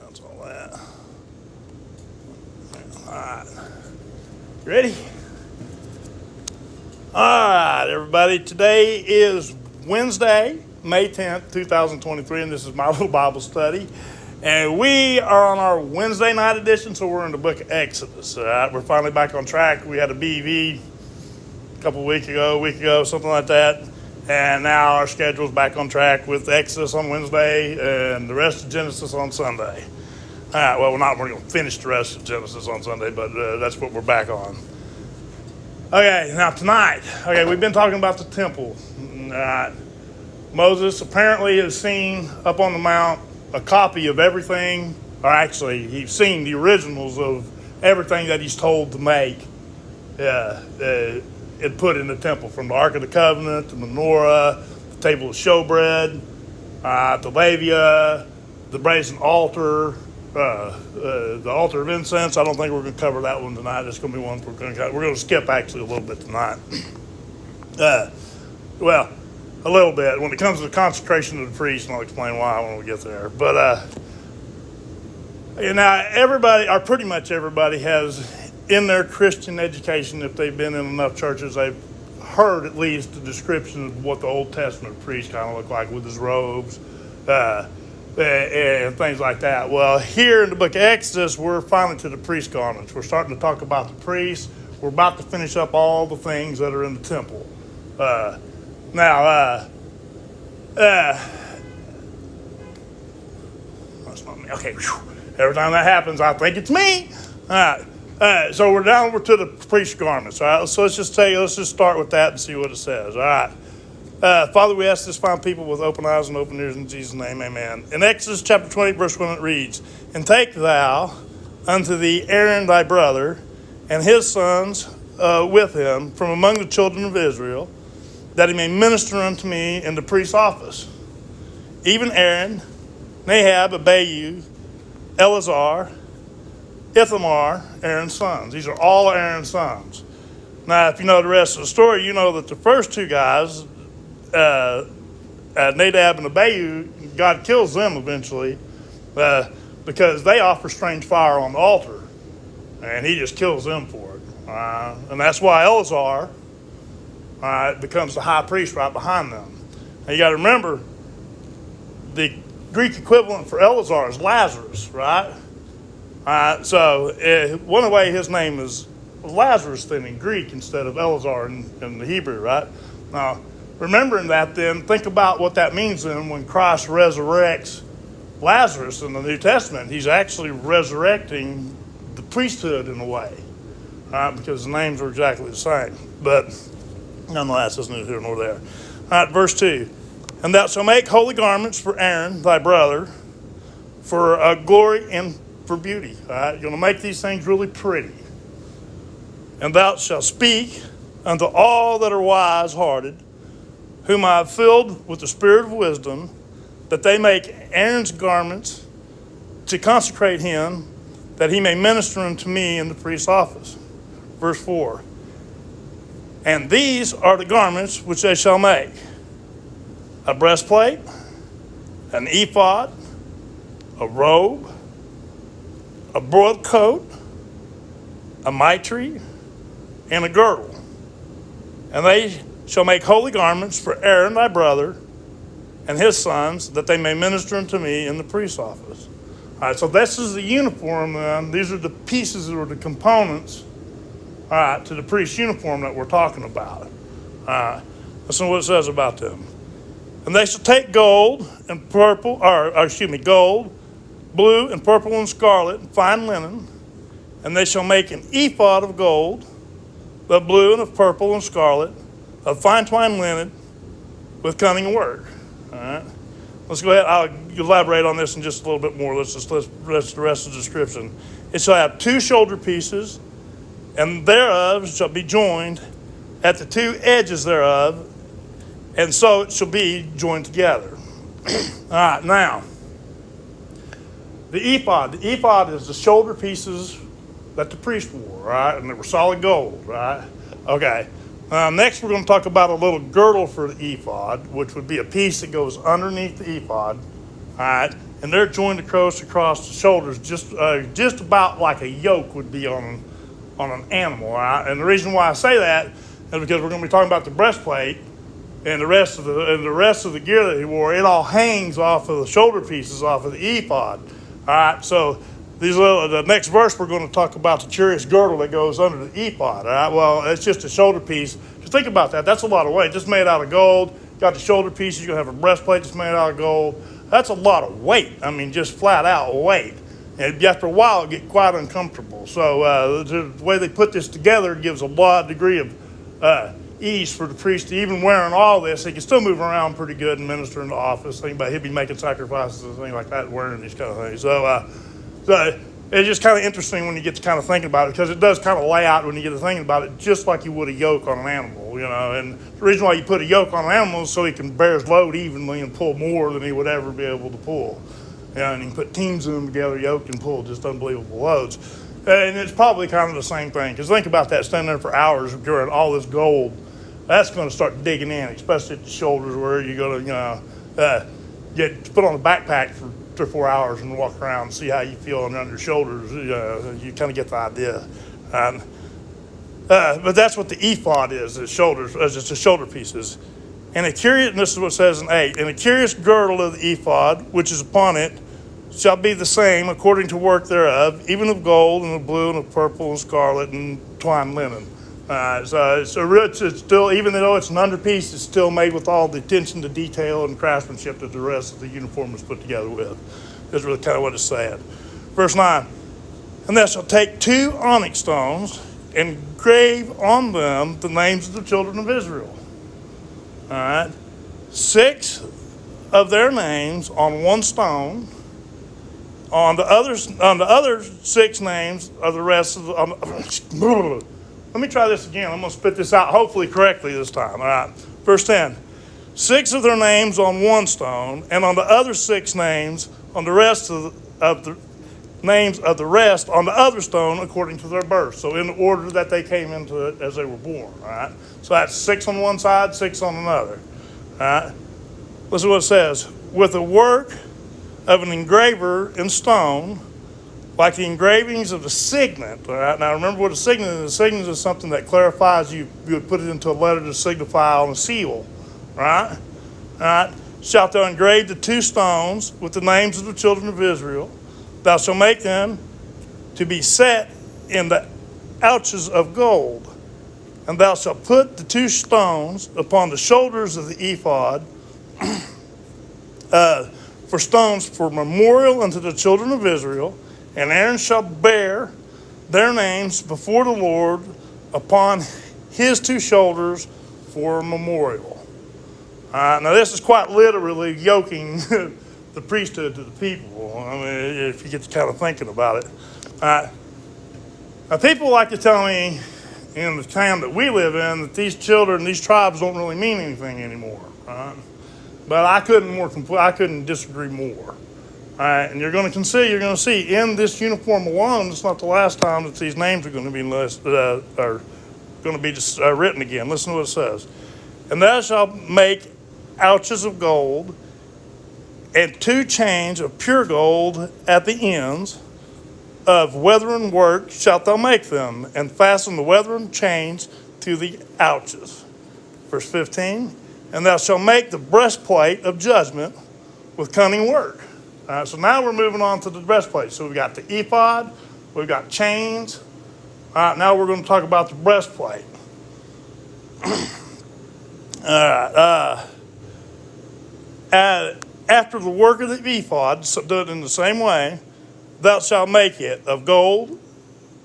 That's all that. All right. Ready? All right, everybody. Today is Wednesday, May 10th, 2023, and this is my little Bible study. And we are on our Wednesday night edition, so we're in the book of Exodus. All right, we're finally back on track. We had a BV a week ago, something like that. And now our schedule's back on track with Exodus on Wednesday and the rest of Genesis on Sunday. All right, well, we're going to finish the rest of Genesis on Sunday, but that's what we're back on. Okay, now tonight, we've been talking about the temple. Moses apparently has seen up on the mount a copy of everything, or actually, he's seen the originals of everything that he's told to make and put in the temple, from the Ark of the Covenant, the menorah, the table of showbread, the lavia, the brazen altar, the altar of incense. I don't think we're going to cover that one tonight. It's going to be one we're going to skip actually a little bit tonight. Well, a little bit. When it comes to the consecration of the priest, and I'll explain why when we get there. But now everybody, or pretty much everybody, has in their Christian education, if they've been in enough churches, they've heard at least the description of what the Old Testament priest kind of looked like with his robes and things like that. Well, here in the book of Exodus, we're finally to the priest garments. We're starting to talk about the priests. We're about to finish up all the things that are in the temple. That's not me. Okay, every time that happens, I think it's me. All right. So we're down over to the priest garments. All right, so let's just start with that and see what it says. All right. Father, we ask this fine people with open eyes and open ears in Jesus' name, amen. In Exodus chapter 20, verse 1, it reads, "And take thou unto thee Aaron thy brother, and his sons with him from among the children of Israel, that he may minister unto me in the priest's office. Even Aaron, Nadab, Abihu, Eleazar, Ithamar, Aaron's sons." These are all Aaron's sons. Now, if you know the rest of the story, you know that the first two guys, Nadab and Abihu, God kills them eventually because they offer strange fire on the altar, and he just kills them for it. And that's why Eleazar becomes the high priest right behind them. And you got to remember, the Greek equivalent for Eleazar is Lazarus, right? So one way his name is Lazarus then in Greek instead of Eleazar in the Hebrew, right? Now, remembering that then, think about what that means then when Christ resurrects Lazarus in the New Testament. He's actually resurrecting the priesthood in a way, because the names are exactly the same. But nonetheless, it's neither here nor there. All right, verse 2. "And thou shalt make holy garments for Aaron thy brother, for glory and for beauty." All right, you're going to make these things really pretty. "And thou shalt speak unto all that are wise-hearted, whom I have filled with the spirit of wisdom, that they make Aaron's garments to consecrate him, that he may minister unto me in the priest's office." Verse 4. "And these are the garments which they shall make: a breastplate, an ephod, a robe, a broad coat, a mitre, and a girdle. And they shall make holy garments for Aaron thy brother and his sons, that they may minister unto me in the priest's office." All right, so this is the uniform then. These are the pieces or the components, all right, to the priest's uniform that we're talking about. Listen to what it says about them. "And they shall take gold, blue and purple and scarlet, and fine linen, and they shall make an ephod of gold, of blue and of purple and scarlet, of fine twined linen, with cunning work." All right. Let's go ahead. I'll elaborate on this in just a little bit more. Let's the rest of the description. "It shall have 2 shoulder pieces, and thereof shall be joined at the 2 edges thereof, and so it shall be joined together." All right, now, the ephod. The ephod is the shoulder pieces that the priest wore, right? And they were solid gold, right? Okay. Next, we're going to talk about a little girdle for the ephod, which would be a piece that goes underneath the ephod, all right? and they're joined across the shoulders, just about like a yoke would be on an animal. All right? And the reason why I say that is because we're going to be talking about the breastplate and the rest of the gear that he wore. It all hangs off of the shoulder pieces off of the ephod. All right, so the next verse we're going to talk about the curious girdle that goes under the ephod. All right, well, it's just a shoulder piece. Just think about that. That's a lot of weight. Just made out of gold. Got the shoulder pieces. You're going to have a breastplate that's made out of gold. That's a lot of weight. I mean, just flat out weight. And after a while, it gets quite uncomfortable. So the way they put this together gives a lot degree of ease for the priest to, even wearing all this, he can still move around pretty good and minister in the office. He'll be making sacrifices and things like that, wearing these kind of things. So it's just kind of interesting when you get to kind of thinking about it, because it does kind of lay out when you get to thinking about it, just like you would a yoke on an animal, you know. And the reason why you put a yoke on an animal is so he can bear his load evenly and pull more than he would ever be able to pull. You know, and you can put teams of them together, yoked, and pull just unbelievable loads. And it's probably kind of the same thing, because think about that, standing there for hours during all this gold. That's going to start digging in, especially at the shoulders, where you're going to, put on a backpack for 3 or 4 hours and walk around and see how you feel under your shoulders. You kind of get the idea. But that's what the ephod is, the shoulders, it's the shoulder pieces. And this is what it says in 8, and a curious girdle of the ephod, which is upon it, shall be the same according to work thereof, even of gold and of blue and of purple and scarlet and twined linen. So it's still, even though it's an underpiece, it's still made with all the attention to detail and craftsmanship that the rest of the uniform is put together with. That's really kind of what it's saying. Verse 9, and thou shalt take 2 onyx stones and engrave on them the names of the children of Israel. All right, 6 of their names on one stone. On the other 6 names of the rest of the. Let me try this again. I'm going to spit this out hopefully correctly this time. All right. Verse 10. 6 of their names on one stone, and on the other 6 names on the rest of the names of the rest on the other stone according to their birth. So in the order that they came into it as they were born. All right. So that's 6 on one side, 6 on another. All right. Listen to what it says. With the work of an engraver in stone, like the engravings of the signet. All right? Now remember what a signet is. A signet is something that clarifies you would put it into a letter to signify on a seal. Right? All right? Shalt thou engrave the 2 stones with the names of the children of Israel. Thou shalt make them to be set in the ouches of gold. And thou shalt put the 2 stones upon the shoulders of the ephod for stones for memorial unto the children of Israel. And Aaron shall bear their names before the Lord upon his 2 shoulders for a memorial. Now this is quite literally yoking the priesthood to the people. I mean, if you get to kind of thinking about it. Now people like to tell me in the town that we live in that these tribes don't really mean anything anymore. But I couldn't disagree more. All right, and you're going to see in this uniform alone, it's not the last time that these names are going to be written again. Listen to what it says. And thou shalt make ouches of gold, and 2 chains of pure gold at the ends, of weathern work shalt thou make them, and fasten the weathern chains to the ouches. Verse 15, and thou shalt make the breastplate of judgment with cunning work. So now we're moving on to the breastplate. So we've got the ephod, we've got chains. All right, now we're going to talk about the breastplate. All right. After the work of the ephod, so do it in the same way, thou shalt make it of gold,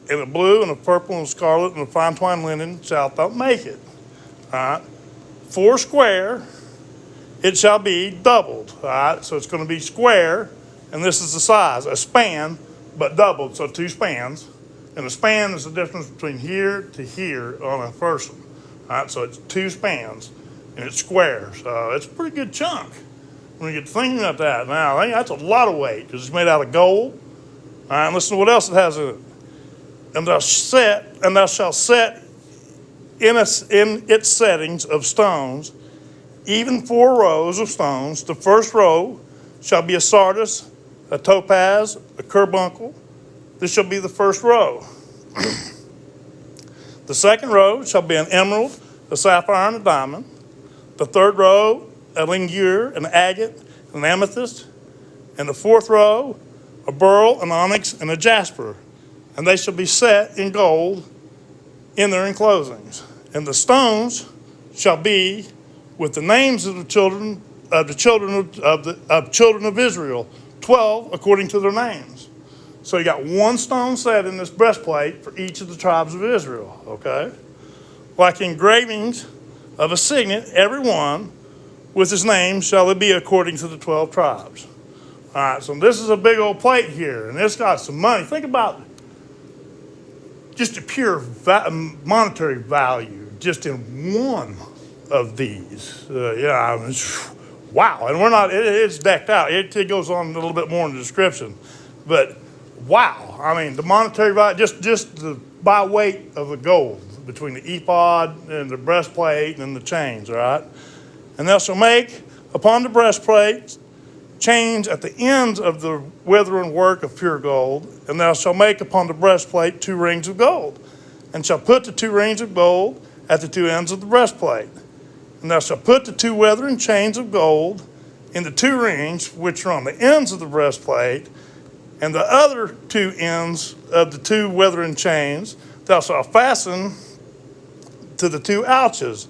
and of blue, and of purple, and of scarlet, and of fine twined linen shalt thou make it. All right. 4 square, it shall be doubled. All right, so it's going to be square, and this is the size, a span, but doubled, so 2 spans. And a span is the difference between here to here on a person. All right, so it's 2 spans, and it's square, so it's a pretty good chunk when you get thinking about that. Now, that's a lot of weight, because it's made out of gold. All right, listen to what else it has in it. And thou shalt set in its settings of stones, even 4 rows of stones. The first row shall be a sardius, a topaz, a carbuncle. This shall be the first row. The second row shall be an emerald, a sapphire, and a diamond. The third row, a ligure, an agate, an amethyst. And the fourth row, a beryl, an onyx, and a jasper. And they shall be set in gold in their enclosings. And the stones shall be with the names of the children of Israel, 12 according to their names. So you got one stone set in this breastplate for each of the tribes of Israel, okay? Like engravings of a signet, every one with his name shall it be according to the 12 tribes. All right, so this is a big old plate here, and it's got some money. Think about just the pure monetary value just in one of these. Wow, and we're not, it's decked out. It goes on a little bit more in the description, but wow, I mean, the monetary value, just the by weight of the gold between the ephod and the breastplate and the chains, all right? And thou shalt make upon the breastplate chains at the ends of the withering work of pure gold, and thou shalt make upon the breastplate 2 rings of gold, and shalt put the 2 rings of gold at the 2 ends of the breastplate. And thou shalt put the 2 weathering chains of gold in the 2 rings which are on the ends of the breastplate, and the other 2 ends of the 2 weathering chains thou shalt fasten to the 2 ouches,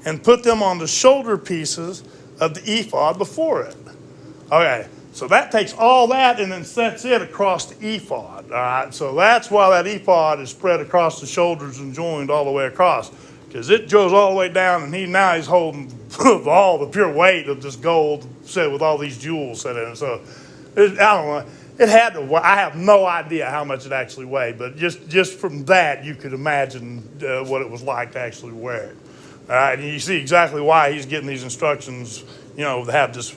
and put them on the shoulder pieces of the ephod before it. Okay, so that takes all that and then sets it across the ephod. All right, so that's why that ephod is spread across the shoulders and joined all the way across, because it goes all the way down, and he's holding all the pure weight of this gold set with all these jewels set in it. So I don't know. It had to. I have no idea how much it actually weighed, but just from that, you could imagine what it was like to actually wear it. All right, and you see exactly why he's getting these instructions. To have this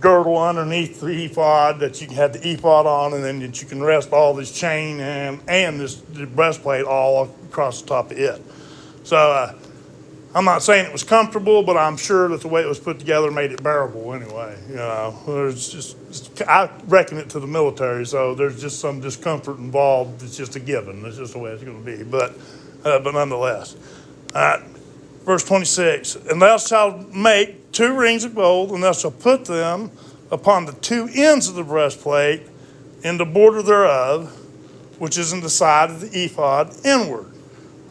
girdle underneath the ephod that you can have the ephod on, and then that you can rest all this chain and this breastplate all across the top of it. So I'm not saying it was comfortable, but I'm sure that the way it was put together made it bearable anyway. There's I reckon it to the military, so there's just some discomfort involved. It's just a given. That's just the way it's going to be. But nonetheless, verse 26, and thou shalt make 2 rings of gold, and thou shalt put them upon the 2 ends of the breastplate in the border thereof, which is in the side of the ephod inward.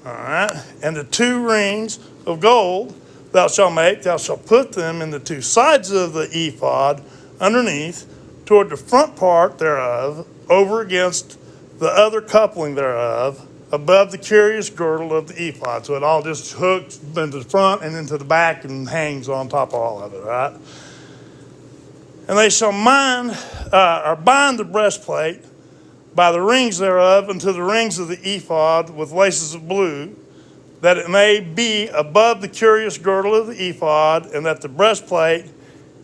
All right, and the 2 rings of gold thou shalt put them in the 2 sides of the ephod underneath, toward the front part thereof, over against the other coupling thereof, above the curious girdle of the ephod. So it all just hooks into the front and into the back and hangs on top of all of it, right? And they shall bind the breastplate by the rings thereof unto the rings of the ephod with laces of blue, that it may be above the curious girdle of the ephod, and that the breastplate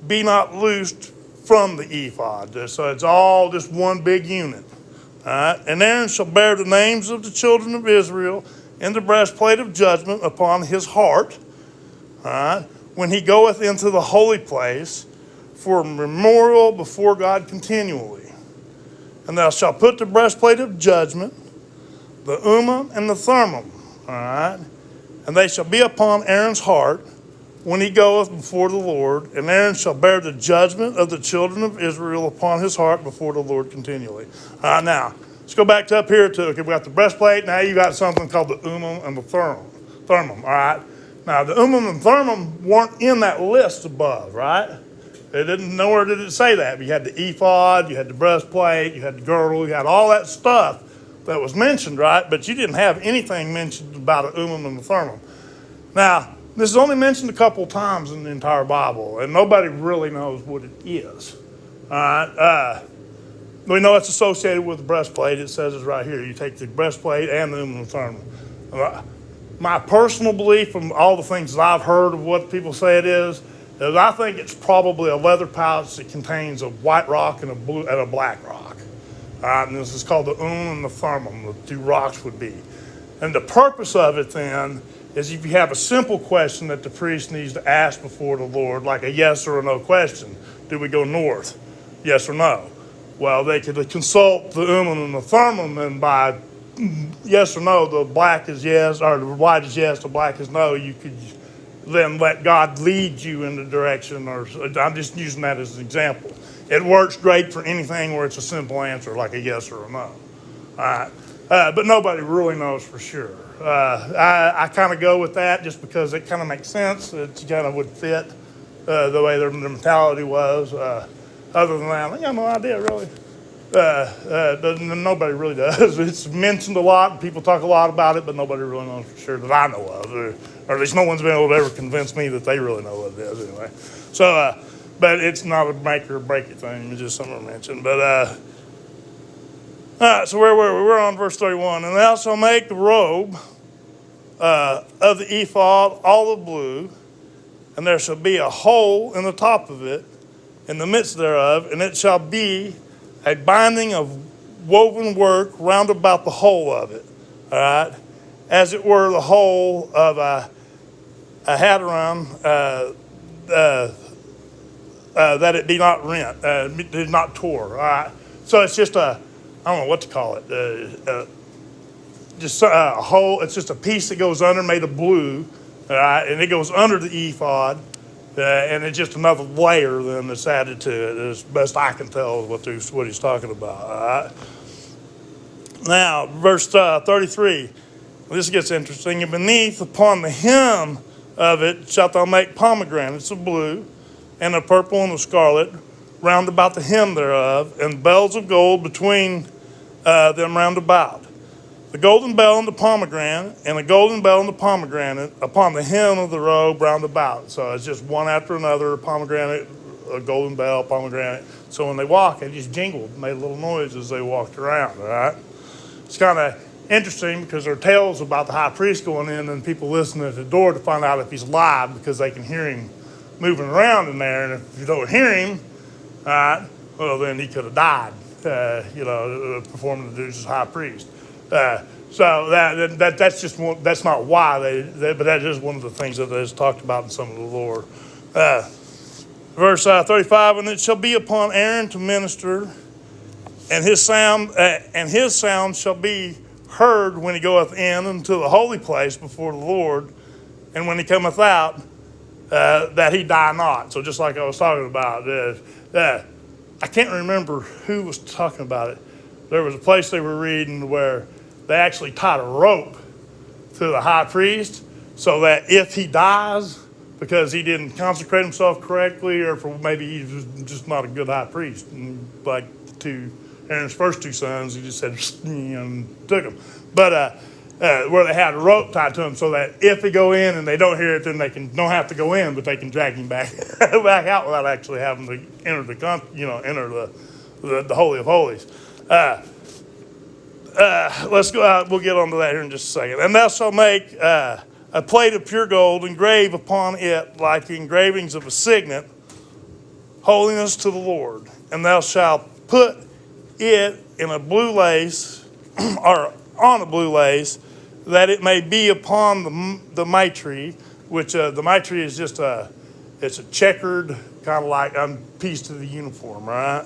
be not loosed from the ephod. So it's all just one big unit. All right? And Aaron shall bear the names of the children of Israel in the breastplate of judgment upon his heart, all right, when he goeth into the holy place for a memorial before God continually. And thou shalt put the breastplate of judgment, the Urim and the Thummim, all right? And they shall be upon Aaron's heart when he goeth before the Lord. And Aaron shall bear the judgment of the children of Israel upon his heart before the Lord continually. All right, now, let's go back to up here to, we got the breastplate. Now you got something called the Urim and the Thummim, all right? Now, the Urim and Thummim weren't in that list above, right? Nowhere did it say that. But you had the ephod, you had the breastplate, you had the girdle, you had all that stuff that was mentioned, right? But you didn't have anything mentioned about the Urim and the Thummim. Now, this is only mentioned a couple times in the entire Bible, and nobody really knows what it is. All right? We know it's associated with the breastplate. It says it's right here. You take the breastplate and the Urim and the Thummim. My personal belief from all the things that I've heard of what people say it is I think it's probably a leather pouch that contains a white rock and a black rock. And this is called the Urim and the Thummim, the 2 rocks would be. And the purpose of it then is if you have a simple question that the priest needs to ask before the Lord, like a yes or a no question. Do we go north? Yes or no? Well, they could consult the Urim and the Thummim, and by yes or no, the black is yes, or the white is yes, the black is no, you could then let God lead you in the direction, or I'm just using that as an example. It works great for anything where it's a simple answer, like a yes or a no. All right. But nobody really knows for sure. I kind of go with that just because it kind of makes sense. It kind of would fit the way their mentality was. Other than that, I got no idea really. Nobody really does. It's mentioned a lot, and people talk a lot about it, but nobody really knows for sure that I know of, or at least no one's been able to ever convince me that they really know what it is anyway. So, but it's not a make or break it thing. It's just something I mentioned. But all right, so where were we? We're on verse 31. And thou shalt make the robe of the ephod all of blue, and there shall be a hole in the top of it, in the midst thereof, and it shall be a binding of woven work round about the whole of it, all right, as it were the whole of a hadaram, that it be not rent, did not tore, all right. So it's just I don't know what to call it, just a hole. It's just a piece that goes under, made of blue, all right, and it goes under the ephod. And it's just another layer then that's added to it, as best I can tell what he's talking about. All right? Now, verse 33. This gets interesting. And beneath, upon the hem of it, shalt thou make pomegranates of blue, and of purple, and of scarlet, round about the hem thereof, and bells of gold between them round about. The golden bell and the pomegranate, and the golden bell and the pomegranate upon the hem of the robe round about. So it's just one after another, pomegranate, a golden bell, pomegranate. So when they walk, it just jingled, made a little noise as they walked around, all right? It's kind of interesting because there are tales about the high priest going in and people listening at the door to find out if he's alive because they can hear him moving around in there. And if you don't hear him, all right, well, then he could have died, performing the duties as high priest. So that's just one, that's not why but that is one of the things that is talked about in some of the lore. Verse 35, and it shall be upon Aaron to minister, and his sound shall be heard when he goeth in into the holy place before the Lord, and when he cometh out, that he die not. So just like I was talking about, I can't remember who was talking about it. There was a place they were reading where they actually tied a rope to the high priest so that if he dies because he didn't consecrate himself correctly, or for maybe he was just not a good high priest, and like Aaron's first two sons, he just said and took them. But where they had a rope tied to him so that if they go in and they don't hear it, then they don't have to go in, but they can drag him back out without actually having to enter the Holy of Holies. Let's go out. We'll get on to that here in just a second. And thou shalt make a plate of pure gold, engrave upon it like the engravings of a signet, holiness to the Lord. And thou shalt put it in a blue lace, or on a blue lace, that it may be upon the mitre, which the mitre is just it's a checkered kind of like piece to the uniform, right?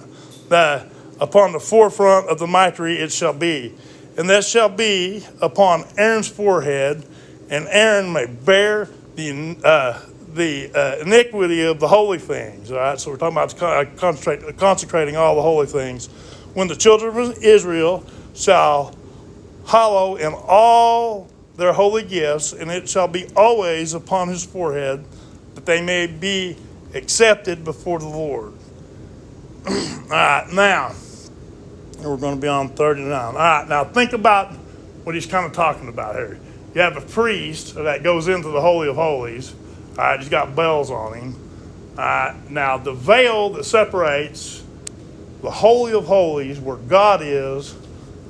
Upon the forefront of the mitre it shall be. And that shall be upon Aaron's forehead, and Aaron may bear the iniquity of the holy things. All right, so we're talking about consecrating all the holy things. When the children of Israel shall hallow in all their holy gifts, and it shall be always upon his forehead, that they may be accepted before the Lord. All right, now, we're going to be on 39. All right, now think about what he's kind of talking about here. You have a priest that goes into the Holy of Holies. All right, he's got bells on him. All right, now the veil that separates the Holy of Holies, where God is,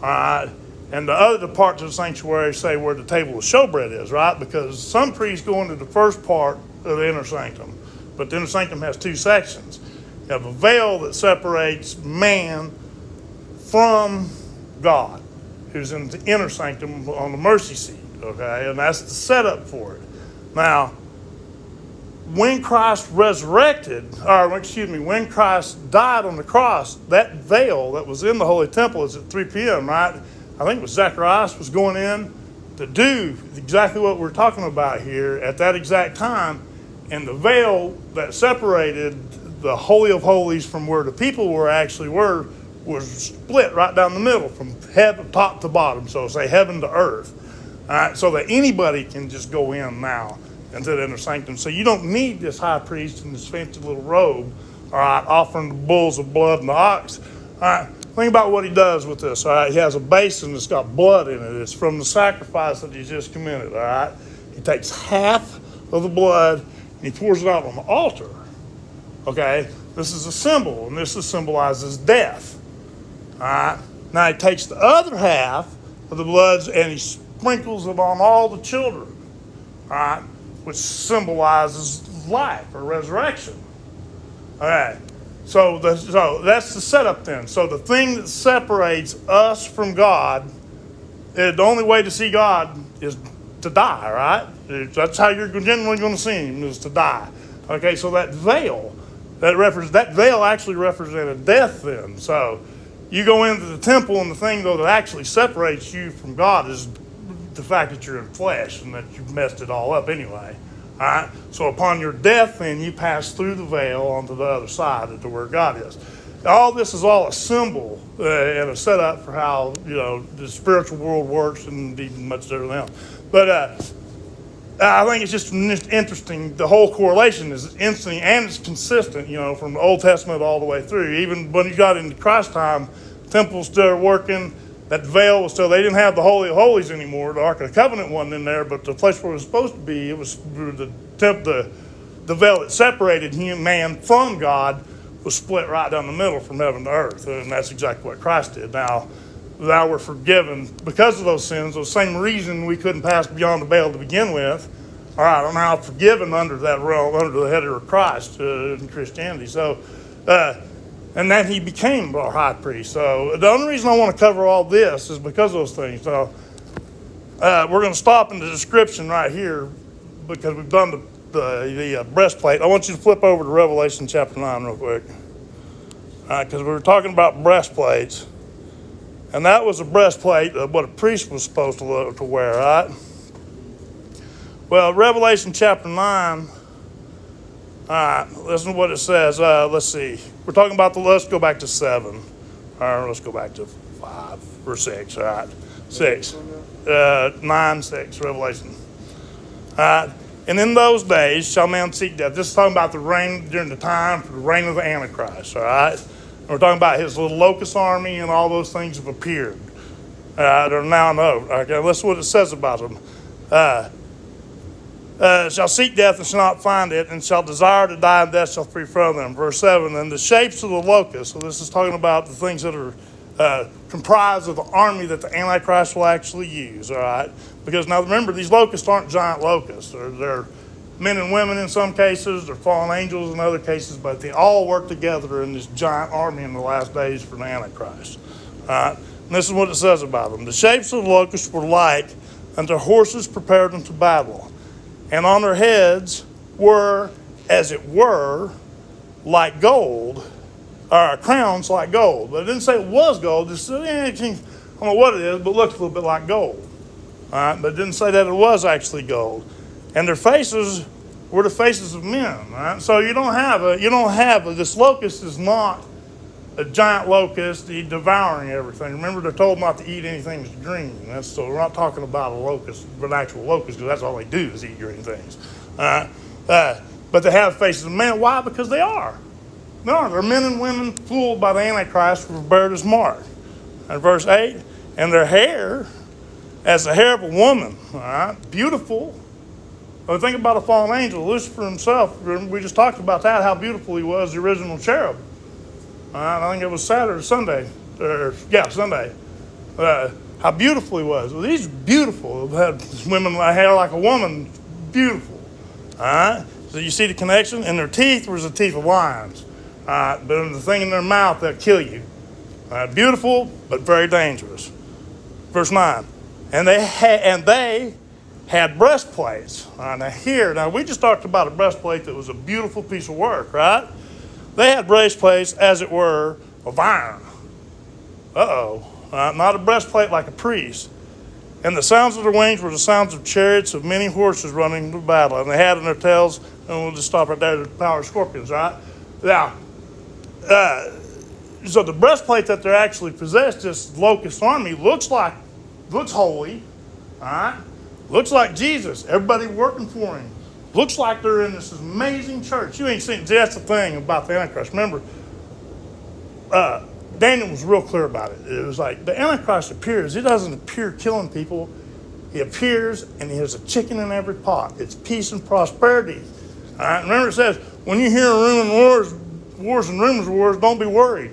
all right, and the other parts of the sanctuary, say where the table of showbread is, right? Because some priests go into the first part of the inner sanctum, but the inner sanctum has two sections. You have a veil that separates man from God, who's in the inner sanctum on the mercy seat, okay? And that's the setup for it. Now, when Christ when Christ died on the cross, that veil that was in the Holy Temple is at 3 p.m., right? I think it was Zacharias was going in to do exactly what we're talking about here at that exact time, and the veil that separated the Holy of Holies from where the people were was split right down the middle from heaven, top to bottom, so say heaven to earth. All right, so that anybody can just go in now into the inner sanctum. So you don't need this high priest in this fancy little robe, all right, offering the bulls of blood and the ox. All right, think about what he does with this, all right? He has a basin that's got blood in it. It's from the sacrifice that he just committed, all right? He takes half of the blood and he pours it out on the altar, okay? This is a symbol, and this symbolizes death, all right? Now he takes the other half of the blood and he sprinkles it on all the children, all right, which symbolizes life or resurrection. All right, so that's the setup then. So the thing that separates us from God, the only way to see God is to die, right? That's how you're generally going to see him, is to die. Okay, so that veil, that veil actually represented death then. So you go into the temple, and the thing, though, that actually separates you from God is the fact that you're in flesh and that you've messed it all up anyway. All right? So upon your death, then, you pass through the veil onto the other side to where God is. All this is all a symbol and a setup for how, the spiritual world works and even much everything else. But I think it's just interesting. The whole correlation is interesting and it's consistent, from the Old Testament all the way through. Even when you got into Christ's time, temples still working. That veil was still, they didn't have the Holy of Holies anymore. The Ark of the Covenant wasn't in there, but the place where it was supposed to be, it was the veil that separated man from God was split right down the middle from heaven to earth. And that's exactly what Christ did. Now we're forgiven because of those sins, the same reason we couldn't pass beyond the veil to begin with. All right, I'm now forgiven under that realm, under the header of Christ in Christianity. So, and then he became our high priest. So the only reason I want to cover all this is because of those things. So we're going to stop in the description right here because we've done the breastplate. I want you to flip over to Revelation chapter 9 real quick. All right, because we were talking about breastplates. And that was a breastplate of what a priest was supposed to wear, right? Well, Revelation chapter 9, all right, listen to what it says. Let's see. We're talking about let's go back to 7. All right, let's go back to 5 or 6, all right. 6. 9, 6, Revelation. All right. And in those days shall men seek death. This is talking about the reign, during the time for the reign of the Antichrist, all right? And we're talking about his little locust army and all those things have appeared. They're now known. Okay, listen what it says about them. Shall seek death and shall not find it, and shall desire to die, and death shall flee from them. Verse 7, and the shapes of the locust. So this is talking about the things that are comprised of the army that the Antichrist will actually use, all right? Because now remember, these locusts aren't giant locusts. They're men and women in some cases, they're fallen angels in other cases, but they all work together in this giant army in the last days for the Antichrist. All right? And this is what it says about them. The shapes of the locusts were like unto horses prepared unto battle, and on their heads were, as it were, like gold, or crowns like gold. But it didn't say it was gold. It said, I don't know what it is, but it looks a little bit like gold. All right, but it didn't say that it was actually gold. And their faces were the faces of men. All right? So this locust is not a giant locust devouring everything. Remember, they're told not to eat anything that's green. So we're not talking about a locust, an actual locust, because that's all they do is eat green things. All right? But they have faces of men. Why? Because they are. They're men and women fooled by the Antichrist who bear his mark. And verse 8, and their hair as the hair of a woman, all right, beautiful. Well, think about a fallen angel, Lucifer himself. We just talked about that, how beautiful he was, the original cherub. All right, I think it was Sunday. Sunday. How beautiful he was. Well, he's beautiful. Had women with hair like a woman, beautiful. All right, so you see the connection? And their teeth was the teeth of lions. All right, but in the thing in their mouth, they'll kill you. All right, beautiful, but very dangerous. Verse 9. And they had breastplates. Now we just talked about a breastplate that was a beautiful piece of work, right? They had breastplates, as it were, of iron. Not a breastplate like a priest. And the sounds of their wings were the sounds of chariots of many horses running to battle. And they had in their tails, and we'll just stop right there, the power of scorpions, right? Now, so the breastplate that they actually possessed, this locust army, looks holy, all right? Looks like Jesus. Everybody working for him. Looks like they're in this amazing church. You ain't seen, that's the thing about the Antichrist. Remember, Daniel was real clear about it. It was like the Antichrist appears. He doesn't appear killing people. He appears and he has a chicken in every pot. It's peace and prosperity. All right. Remember, it says when you hear wars and rumors of wars, don't be worried.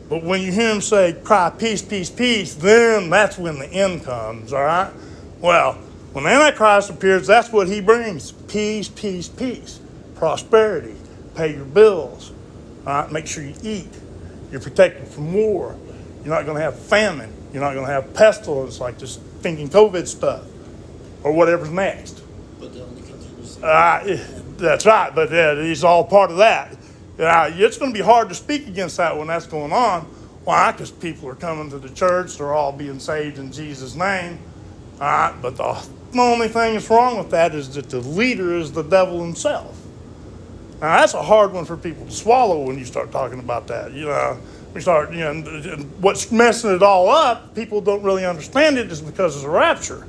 But when you hear him say, "Cry peace, peace, peace," then that's when the end comes. All right. Well, when the Antichrist appears, that's what he brings: peace, peace, peace, prosperity. Pay your bills. All right. Make sure you eat. You're protected from war. You're not going to have famine. You're not going to have pestilence like this thinking COVID stuff or whatever's next. But the only continues. That's right, but he's all part of that. It's going to be hard to speak against that when that's going on. Why? Because people are coming to the church. They're all being saved in Jesus' name. All right, but the only thing that's wrong with that is that the leader is the devil himself. Now, that's a hard one for people to swallow when you start talking about that. What's messing it all up, people don't really understand it, is because of the rapture.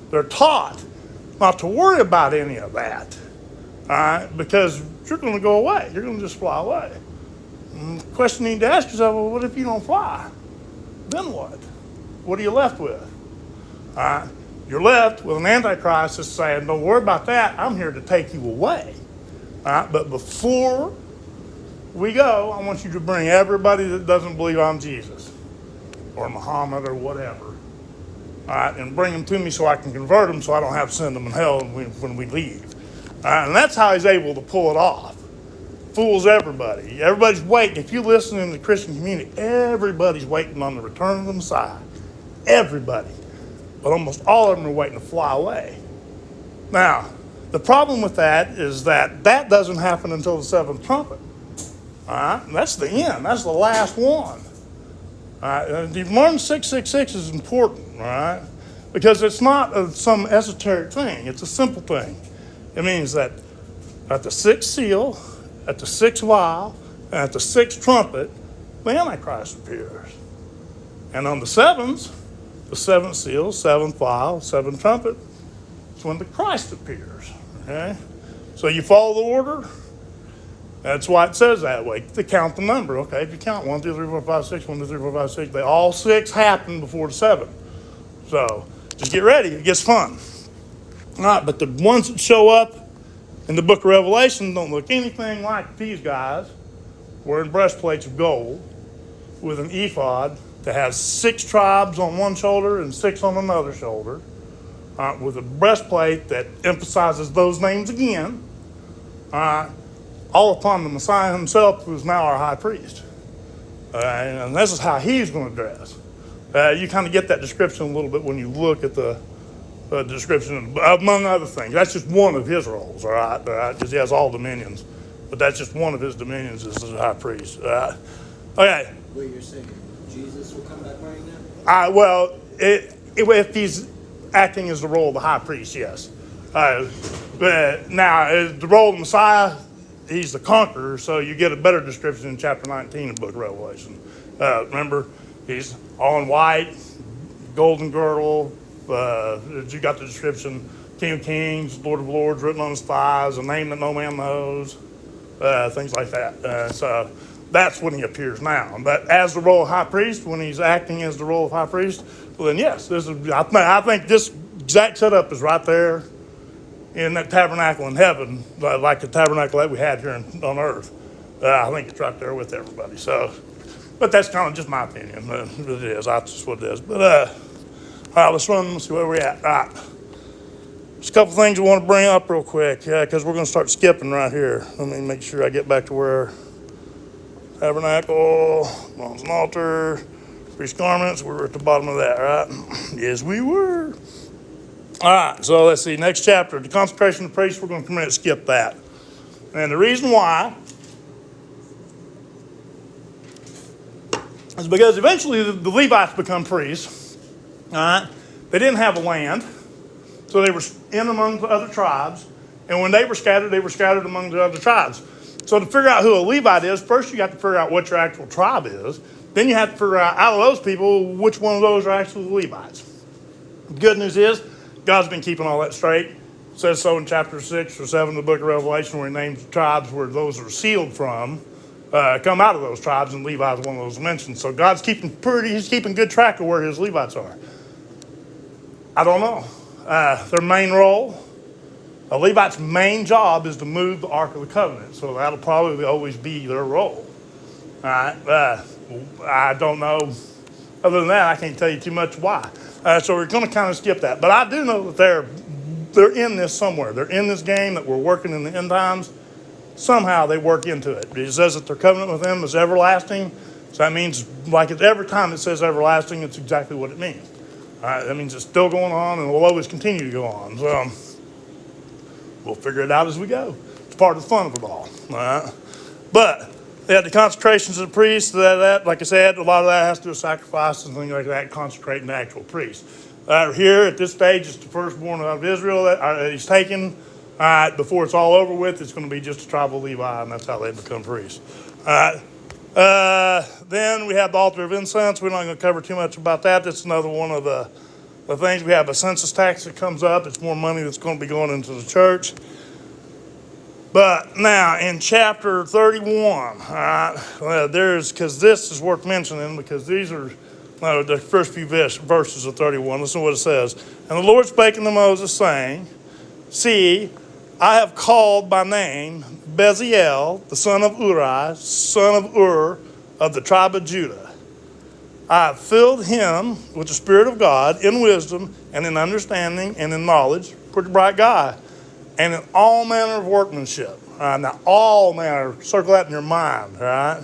They're taught not to worry about any of that, all right, because you're going to go away. You're going to just fly away. And the question you need to ask yourself, well, what if you don't fly? Then what? What are you left with? All right, you're left with an Antichrist that's saying, don't worry about that. I'm here to take you away. All right, but before we go, I want you to bring everybody that doesn't believe I'm Jesus or Muhammad or whatever. All right, and bring them to me so I can convert them so I don't have to send them in hell when we leave. All right, and that's how he's able to pull it off. Fools everybody. Everybody's waiting. If you listen in the Christian community, everybody's waiting on the return of the Messiah. Everybody. But almost all of them are waiting to fly away. Now, the problem with that is that doesn't happen until the seventh trumpet. All right? And that's the end. That's the last one. All right? Martin 666 is important, all right? Because it's not some esoteric thing. It's a simple thing. It means that at the sixth seal, at the sixth vial, and at the sixth trumpet, the Antichrist appears. And on the seventh seal, seventh vial, seventh trumpet, it's when the Christ appears. Okay? So you follow the order. That's why it says that way. To count the number. Okay, if you count 1, 2, 3, 4, 5, 6, 1, 2, 3, 4, 5, 6, they all 6 happen before the 7th. So just get ready. It gets fun. All right, but the ones that show up in the book of Revelation don't look anything like these guys wearing breastplates of gold with an ephod that has 6 tribes on one shoulder and 6 on another shoulder. With a breastplate that emphasizes those names again, all upon the Messiah himself, who is now our high priest. And this is how he's going to dress. You kind of get that description a little bit when you look at the description, among other things. That's just one of his roles, all right? Because he has all dominions. But that's just one of his dominions as the high priest. Okay. What you're saying, Jesus will come back wearing that? If he's acting as the role of the high priest, yes. Now, the role of the Messiah, he's the conqueror, so you get a better description in chapter 19 of the book of Revelation. Remember, he's all in white, golden girdle. You got the description, King of Kings, Lord of Lords, written on his thighs, a name that no man knows, things like that. So that's when he appears now. But as the role of high priest, when he's acting as the role of high priest, well then yes, I think this exact setup is right there in that tabernacle in heaven, like the tabernacle that we had here on earth. I think it's right there with everybody. So, but that's kind of just my opinion. It is. That's just what it is. But all right, let's run and see where we're at. All right. There's a couple things I want to bring up real quick, because we're going to start skipping right here. Let me make sure I get back to where tabernacle, bronze altar, priest garments. We were at the bottom of that, right? Yes, we were. All right, so let's see, next chapter, the consecration of priests, we're going to come in and skip that. And the reason why is because eventually the Levites become priests. All right, they didn't have a land, so they were in among the other tribes. And when they were scattered among the other tribes. So to figure out who a Levite is, first you have to figure out what your actual tribe is. Then you have to figure out of those people, which one of those are actually the Levites. The good news is, God's been keeping all that straight. It says so in chapter 6 or 7 of the book of Revelation, where he names the tribes where those are sealed from, come out of those tribes, and Levi is one of those mentioned. So God's he's keeping good track of where his Levites are. I don't know. Their main role, a Levite's main job is to move the Ark of the Covenant. So that'll probably always be their role. All right. I don't know. Other than that, I can't tell you too much why. So we're going to kind of skip that. But I do know that they're in this somewhere. They're in this game that we're working in the end times. Somehow they work into it. It says that their covenant with him is everlasting. So that means, like every time it says everlasting, it's exactly what it means. All right, that means it's still going on and will always continue to go on. So we'll figure it out as we go. It's part of the fun of it all. All right? But they had the consecrations of the priests. That, like I said, a lot of that has to do with sacrifices and things like that, consecrating the actual priest. Here at this stage, it's the firstborn of Israel that he's taken. All right, before it's all over with, it's going to be just a tribe of Levi, and that's how they become priests. All right. Then we have the altar of incense. We're not going to cover too much about that. That's another one of the things. We have a census tax that comes up. It's more money that's going to be going into the church. But now in chapter 31, because this is worth mentioning, because these are the first few verses of 31. Listen to what it says. And the Lord spake unto Moses, saying, See, I have called by name Bezaleel, the son of Uri, son of Ur, of the tribe of Judah. I have filled him with the Spirit of God in wisdom and in understanding and in knowledge. Pretty bright guy. And in all manner of workmanship. Now, all manner, circle that in your mind, all right?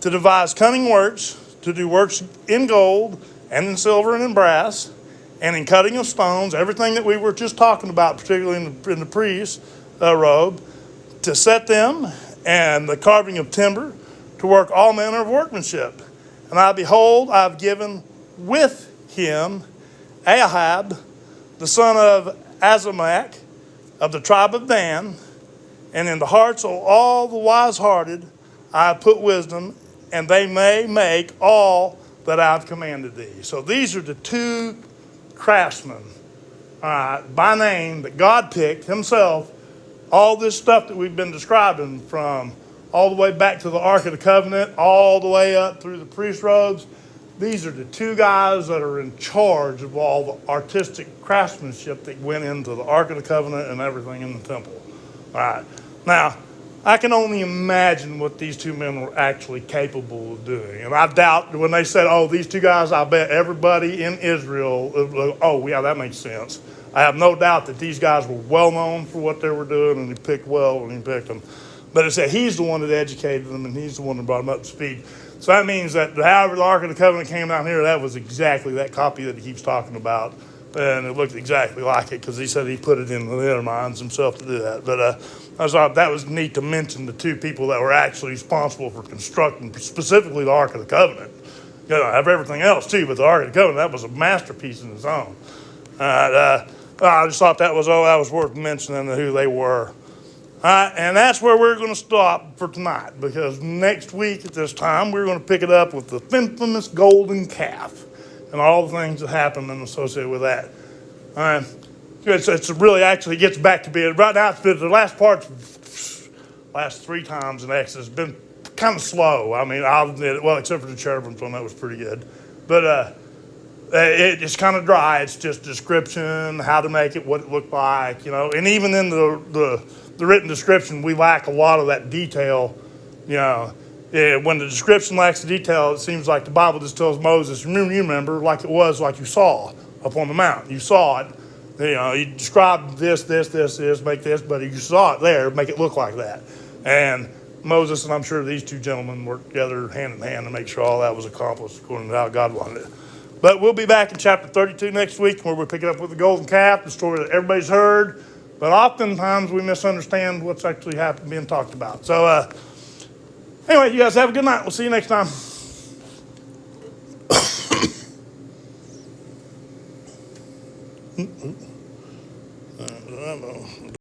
To devise cunning works, to do works in gold and in silver and in brass, and in cutting of stones, everything that we were just talking about, particularly in the priest's robe, to set them, and the carving of timber, to work all manner of workmanship. And I behold, I have given with him Ahab, the son of Ahisamach, of the tribe of Dan, and in the hearts of all the wise-hearted I have put wisdom, and they may make all that I have commanded thee. So these are the two craftsmen by name that God picked himself. All this stuff that we've been describing, from all the way back to the Ark of the Covenant, all the way up through the priest robes, these are the two guys that are in charge of all the artistic craftsmanship that went into the Ark of the Covenant and everything in the temple. All right. Now, I can only imagine what these two men were actually capable of doing. And I doubt when they said, oh, these two guys, I bet everybody in Israel, oh, yeah, that makes sense. I have no doubt that these guys were well known for what they were doing, and he picked well when he picked them. But it said he's the one that educated them, and he's the one that brought them up to speed. So that means that however the Ark of the Covenant came down here, that was exactly that copy that he keeps talking about. And it looked exactly like it, because he said he put it in their minds himself to do that. But I thought that was neat to mention the two people that were actually responsible for constructing specifically the Ark of the Covenant. You know, I have everything else too, but the Ark of the Covenant, that was a masterpiece in its own. I just thought that was worth mentioning who they were. And that's where we're going to stop for tonight, because next week at this time, we're going to pick it up with the infamous golden calf and all the things that happened and associated with that. It's really actually gets back to being, right now, the last part, last 3 times in Exodus, has been kind of slow. I mean, I'll admit it, well, except for the cherubim one, that was pretty good. But it's kind of dry. It's just description, how to make it, what it looked like, you know. And even in the written description, we lack a lot of that detail, you know. When the description lacks the detail, it seems like the Bible just tells Moses, you remember, like it was, like you saw up on the mountain. You saw it. You know, you described this, make this, but you saw it there, make it look like that. And Moses, and I'm sure these two gentlemen worked together hand in hand to make sure all that was accomplished according to how God wanted it. But we'll be back in chapter 32 next week where we'll pick it up with the golden calf, the story that everybody's heard. But oftentimes we misunderstand what's actually being talked about. So anyway, you guys have a good night. We'll see you next time.